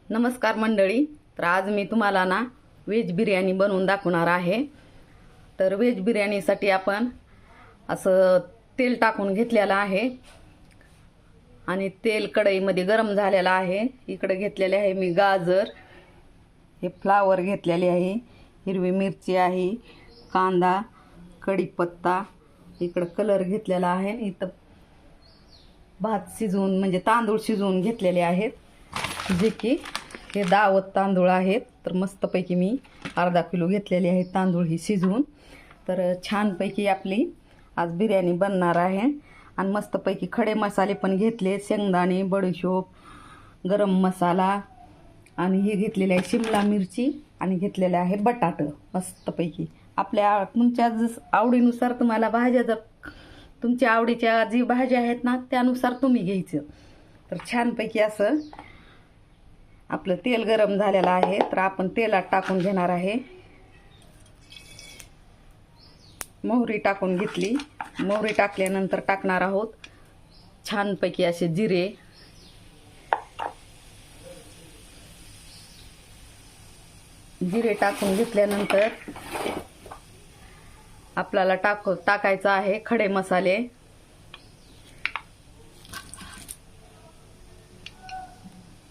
नमस्कार मंडळी. तर आज मी तुम्हाला ना व्हेज बिर्याणी बनवून दाखवणार आहे. तर व्हेज बिर्याणीसाठी आपण असं तेल टाकून घेतलेलं आहे आणि तेल कढईमध्ये गरम झालेलं आहे. इकडे घेतलेले आहे मी गाजर, हे फ्लावर घेतलेले आहे, हिरवी मिरची आहे, कांदा, कढीपत्ता, इकडं कलर घेतलेला आहे, इथं भात शिजवून म्हणजे तांदूळ शिजवून घेतलेले आहेत, जे की हे दावत तांदूळ आहेत. तर मस्तपैकी मी अर्धा किलो घेतलेले आहेत तांदूळ ही शिजवून. तर छानपैकी आपली आज बिर्याणी बनणार आहे. आणि मस्तपैकी खडे मसाले पण घेतले, शेंगदाणे, बडीशोप, गरम मसाला, आणि हे घेतलेले आहे शिमला मिरची, आणि घेतलेले आहे बटाटे. मस्तपैकी आपल्या तुमच्या आवडीनुसार तुम्हाला भाज्या, जर तुमच्या आवडीच्या जी भाज्या आहेत ना त्यानुसार तुम्ही घ्यायचं. तर छानपैकी असं आपलं तेल गरम झालेलं आहे. तर आपण तेलात टाकून घेणार आहे. मोहरी टाकून घेतली. मोहरी टाकल्यानंतर टाकणार आहोत छानपैकी असे जिरे, जिरे टाकून घेतल्यानंतर आपल्याला टाकायचं आहे खडे मसाले.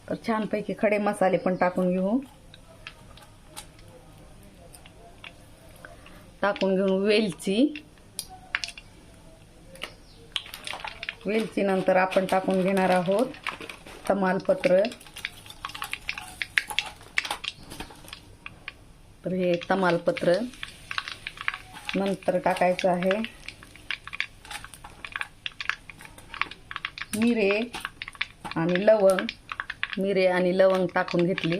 तर छानपैकी खडे मसाले पण टाकून घेऊ. वेलची, वेलची नंतर आपण टाकून घेणार आहोत तमालपत्र. तर हे तमालपत्र नंतर टाकायचं आहे मिरे आणि लवंग. मिरे आणि लवंग टाकून घेतली.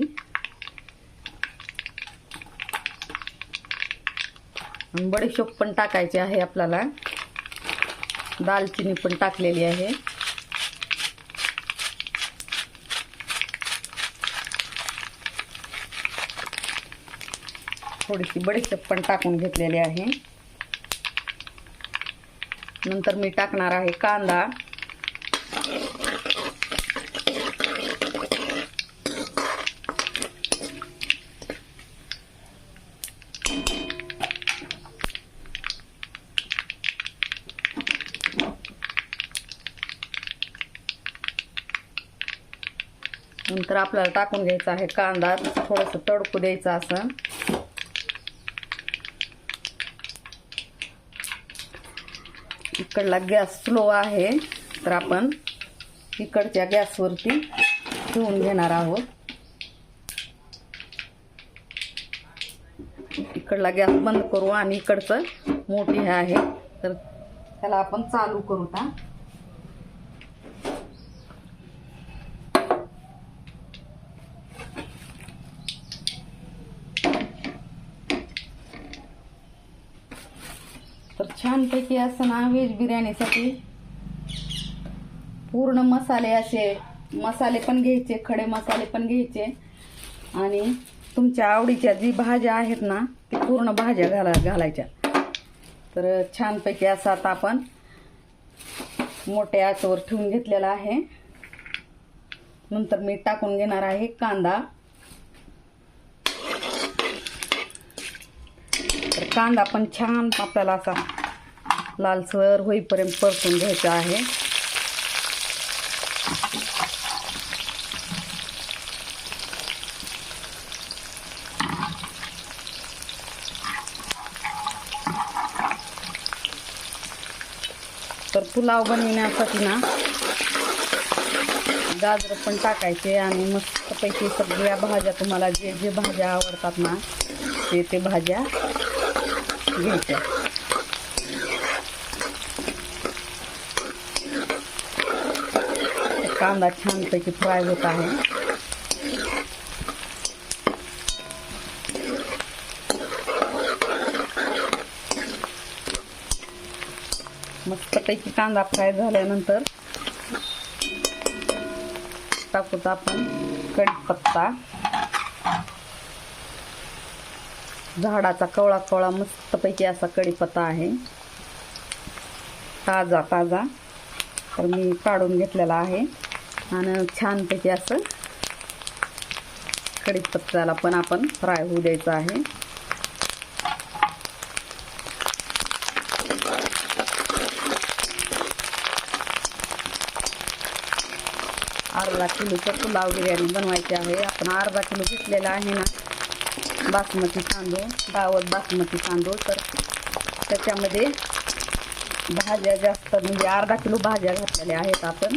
आणि बडीशोप पण टाकायची आहे आपल्याला. दालचिनी पण टाकलेली आहे. थोडीशी बडीशोप पण टाकून घेतलेली आहे. नंतर मी टाकणार आहे कांदा. नंतर आपल्याला टाकून घ्यायचा आहे कांदा, थोडंसं तडकू द्यायचं असं. इकडला गॅस स्लो आहे, तर आपण इकडच्या गॅसवरती ठेवून घेणार आहोत. इकडला गॅस बंद करू आणि इकडचं मोठी हे आहे, तर त्याला आपण चालू करू. तर छानपैकी असं ना व्हेज बिर्याणीसाठी पूर्ण मसाले, असे मसाले पण घ्यायचे, खडे मसाले पण घ्यायचे, आणि तुमच्या आवडीच्या जी भाज्या आहेत ना ते पूर्ण भाज्या घालायच्या. तर छानपैकी असं आता आपण मोठ्या आचेवर ठेवून घेतलेला आहे. नंतर मी टाकून घेणार आहे कांदा. तर कांदा पण छान आपल्याला असा लालसर होईपर्यंत परतून घ्यायचा आहे. तर पुलाव बनवण्यासाठी ना गाजर पण टाकायचे, आणि मस्तपैकी सगळ्या भाज्या, तुम्हाला जे जे भाज्या आवडतात ना ते भाज्या घ्यायच्या. कांदा छानपैकी फ्राय होत आहे. मस्तपैकी कांदा फ्राय झाल्यानंतर टाकूत आपण कढीपत्ता. झाडाचा कवळा कवळा मस्तपैकी असा कढीपत्ता आहे, ताजा ताजा. तर मी काढून घेतलेला आहे आणि छानपैकी असं कढीपत्त्याला पण आपण फ्राय होऊ द्यायचं आहे. अर्धा किलोचं पुलाव बिर्याणी बनवायची आहे. आपण अर्धा किलो घेतलेला आहे ना बासमती तांदूळ, दावत बासमती तांदूळ. तर त्याच्यामध्ये भाज्या जास्त म्हणजे अर्धा किलो भाज्या घातलेल्या आहेत आपण.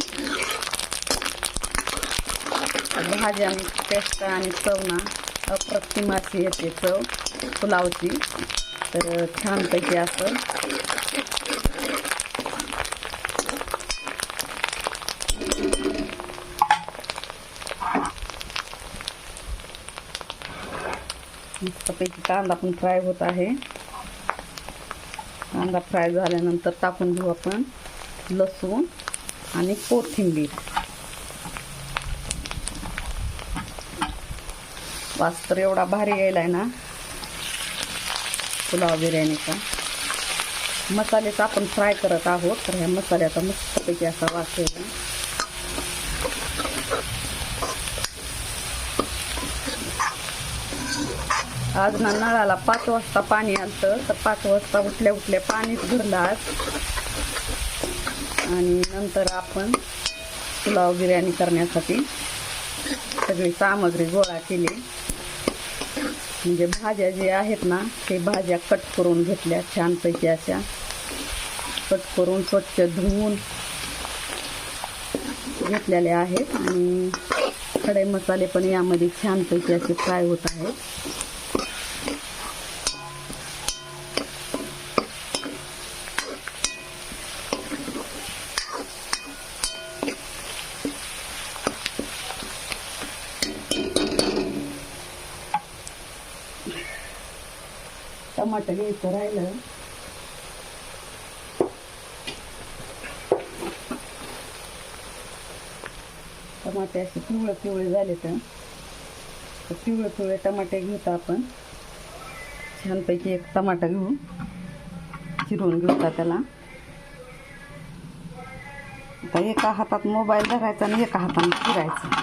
भाज्यांची टेस्ट आणि चव ना अप्रतिम अशी येते चव पुलावची. तर छानपैकी असं मस्तपैकी कांदा पण फ्राय होत आहे. कांदा फ्राय झाल्यानंतर टाकून घेऊ आपण लसूण आणि कोथिंबीर. वास तर एवढा भारी यायलाय ना पुलाव बिर्याणीचा. मसाल्याचा आपण फ्राय करत आहोत, तर ह्या मसाल्याचा मस्तपैकी असा वास यायला. आज ना नळाला 5 वाजता पाणी आलं, तर 5 वाजता उठल्या उठल्या पाणीच भरलं आज. आणि नंतर आपण पुलाव बिर्याणी करण्यासाठी सगळी सामग्री गोळा केली. म्हणजे भाज्या जे आहेत ना ते भाज्या कट करून घेतल्या छानपैकी अशा. कट करून स्वच्छ धुवून घेतलेले आहेत. आणि खडे मसाले पण यामध्ये छानपैकी असे फ्राय होत आहेत. टमाटर घ्यायचं राहिलं. टमाटे असे पिवळे पिवळे झाले तर पिवळे पिवळे टमाटे घेऊता आपण. छानपैकी एक टमाटा घेऊ, चिरून घेऊता त्याला. आता एका हातात मोबाईल धरायचा आणि एका हाताने चिरायचं.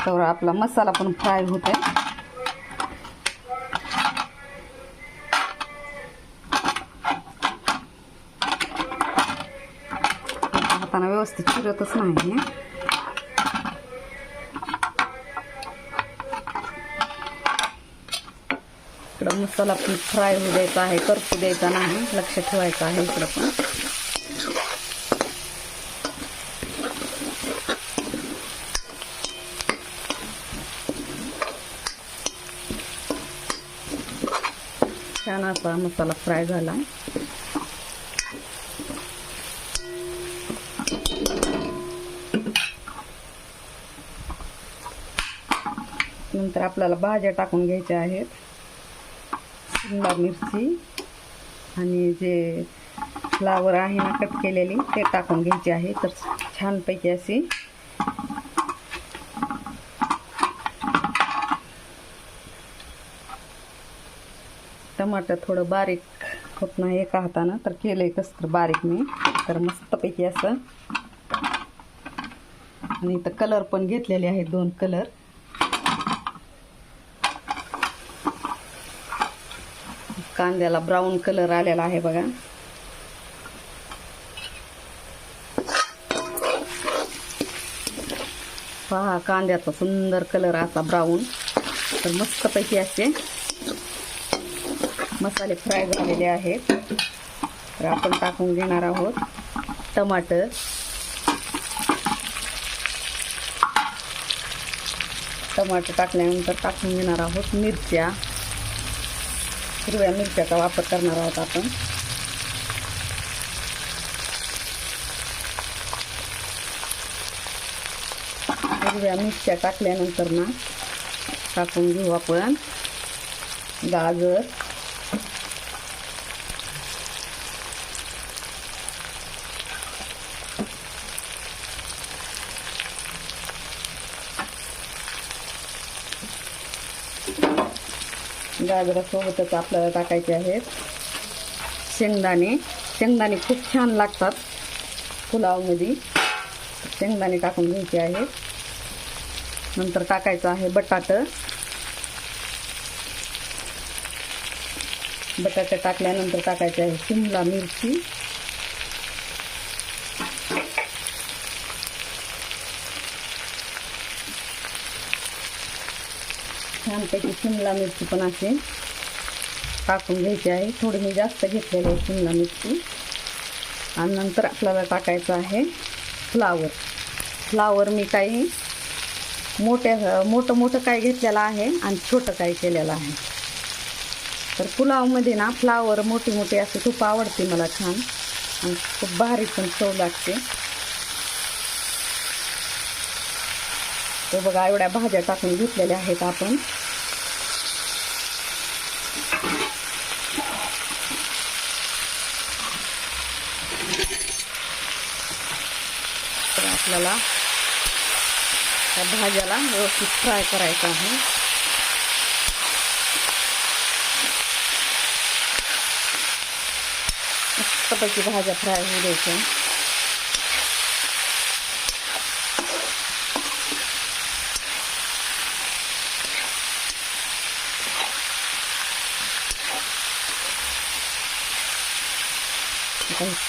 तर आपला मसाला पण फ्राय होत आहे. हाताने व्यवस्थित चिरतच नाही. इकडं मसाला पण फ्राय होऊ द्यायचा आहे, करपू द्यायचा नाही, लक्ष ठेवायचं आहे इकडं पण. छान असा मसाला फ्राय झाला. नंतर आपल्याला भाज्या टाकून घ्यायच्या आहेत. शिमला मिरची आणि जे फ्लावर आहे ना कट केलेली ते टाकून घ्यायचे आहे. तर छानपैकी अशी टमाटर थोडं बारीक होत नाही एका हातानं, तर केलंय कसं तर बारीक मी. तर मस्तपैकी असं. आणि इथं कलर पण घेतलेले आहेत 2 कलर. कांद्याला ब्राऊन कलर आलेला आहे बघा. पहा कांद्याचा सुंदर कलर असा ब्राऊन. तर मस्तपैकी असे मसाले फ्राय झालेले आहेत. तर आपण टाकून घेणार आहोत टमाटर. टमाटर टाकल्यानंतर टाकून घेणार आहोत मिरच्या. हिरव्या मिरच्याचा वापर करणार आहोत आपण. हिरव्या मिरच्या टाकल्यानंतर ना टाकून घेऊ आपण गाजर. गाजरासोबतच आपल्याला टाकायचे आहेत शेंगदाणे. शेंगदाणे खूप छान लागतात पुलावमध्ये. शेंगदाणे टाकून घ्यायचे आहेत. नंतर टाकायचं आहे बटाटे टाकल्यानंतर टाकायचे आहे शिमला मिरची, छानपैकी शिमला मिरची पण असे टाकून घ्यायची आहे. थोडी मी जास्त घेतलेली आहे शिमला मिरची. आणि नंतर आपल्याला टाकायचं आहे फ्लावर मी काही मोठं काय घेतलेलं आहे आणि छोटं काय केलेलं आहे. तर पुलावमध्ये ना फ्लावर मोठी असे खूप आवडते मला छान आणि खूप भारी पण चव लागते. तर बघा एवढ्या भाज्या टाकून घेतलेल्या आहेत आपण. तर आपल्याला त्या भाज्याला व्यवस्थित फ्राय करायचं आहे. मस्तपैकी भाज्या फ्राय होऊ द्यायच्या.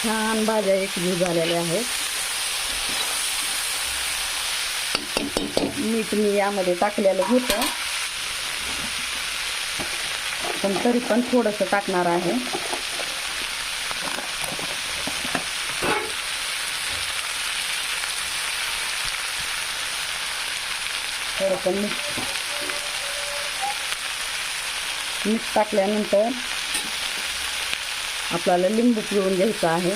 छान भाज्या एकजीव झालेल्या आहेत. मीठ मी यामध्ये टाकलेलं होतं पण तरी पण थोडंसं टाकणार आहे. थोडंसं मीठ टाकल्यानंतर आपल्याला लिंबू पिळून घ्यायचं आहे.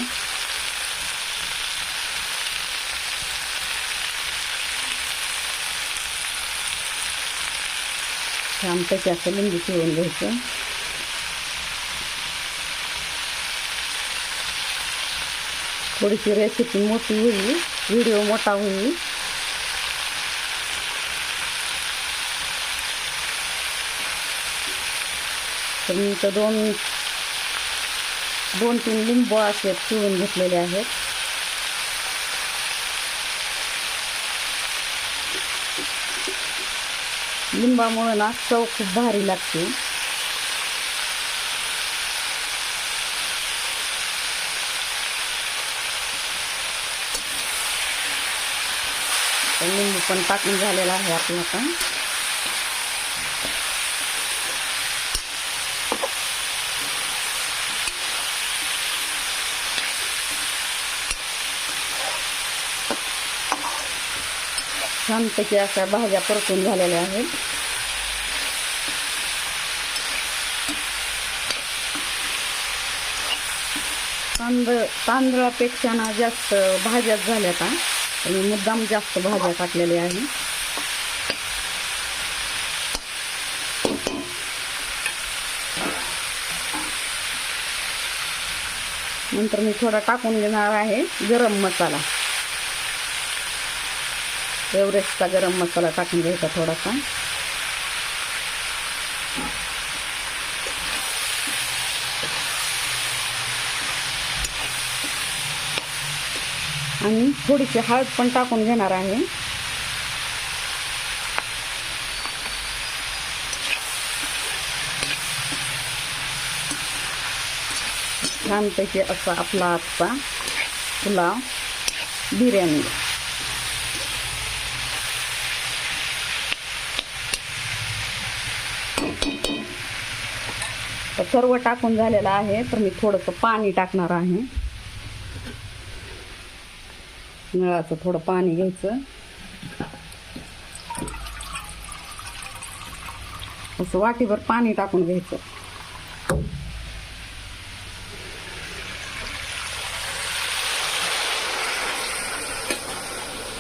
छानपैकी असं लिंबू पिळून घ्यायचं. थोडीशी रेसिपी मोठी होईल, व्हिडिओ मोठा होईल. तर मी तर दोन तीन लिंबू असे पिळून घेतलेले आहेत. लिंबामुळे ना चव खूप भारी लागते. लिंबू पण टाकून झालेला आहे आपला पण. छानपैकी अशा भाज्या परतून झालेल्या आहेत. तांदळापेक्षा ना जास्त भाज्याच झाल्या का आणि मुद्दाम जास्त भाज्या टाकलेल्या आहे. नंतर मी थोडा टाकून घेणार आहे गरम मसाला. एव्हरेस्टचा गरम मसाला टाकून घ्यायचा थोडासा. आणि थोडीशी हळद पण टाकून घेणार आहे. छानपैकी असा आपला आजचा पुलाव बिर्याणी. तर सर्व टाकून झालेलं आहे. तर मी थोडंसं पाणी टाकणार आहे. नळाचं थोडं पाणी घ्यायचं. असं वाटीभर पाणी टाकून घ्यायचं.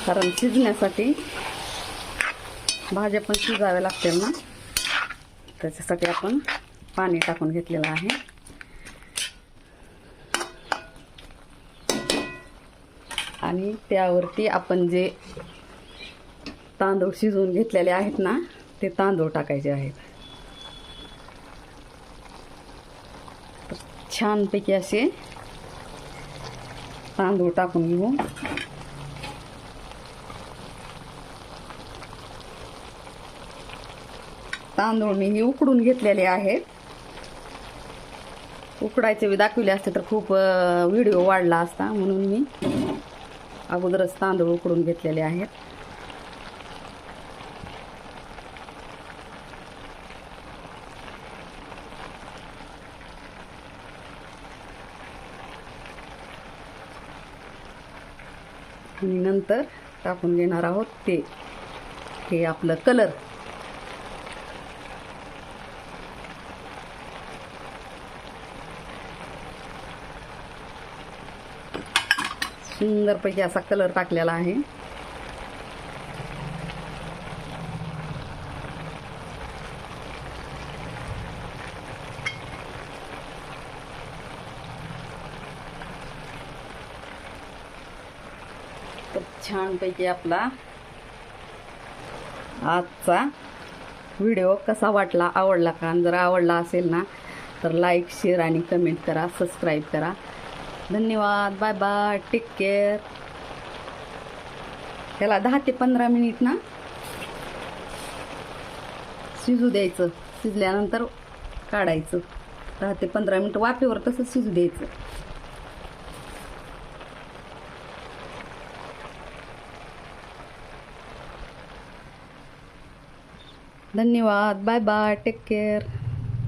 कारण शिजण्यासाठी भाज्या पण शिजाव्या लागतील ना, त्याच्यासाठी आपण पाणी टाकून घेतलेलं आहे. आणि त्यावरती आपण जे तांदूळ शिजवून घेतलेले आहेत ना, ते तांदूळ टाकायचे आहेत. छानपैकी असे तांदूळ टाकून घेऊ. तांदूळ मी ही उकडून घेतलेले आहेत. उकडायचे बी दाखवले असते तर खूप व्हिडिओ वाढला असता, म्हणून मी अगोदरच तांदूळ उकडून घेतलेले आहेत. आणि नंतर टाकून घेणार आहोत ते हे आपलं कलर. सुंदरपैकी असा कलर टाकलेला आहे. तर छानपैकी आपला आजचा व्हिडिओ कसा वाटला, आवडला का? जर आवडला असेल ना तर लाईक, शेअर आणि कमेंट करा, सबस्क्राईब करा. धन्यवाद. Bye bye. Take care. त्याला 10 ते 15 मिनिट ना शिजू द्यायचं. शिजल्यानंतर काढायचं. 10 ते 15 मिनिट वाफेवर तसंच शिजू द्यायचं. धन्यवाद. Bye bye. Take care.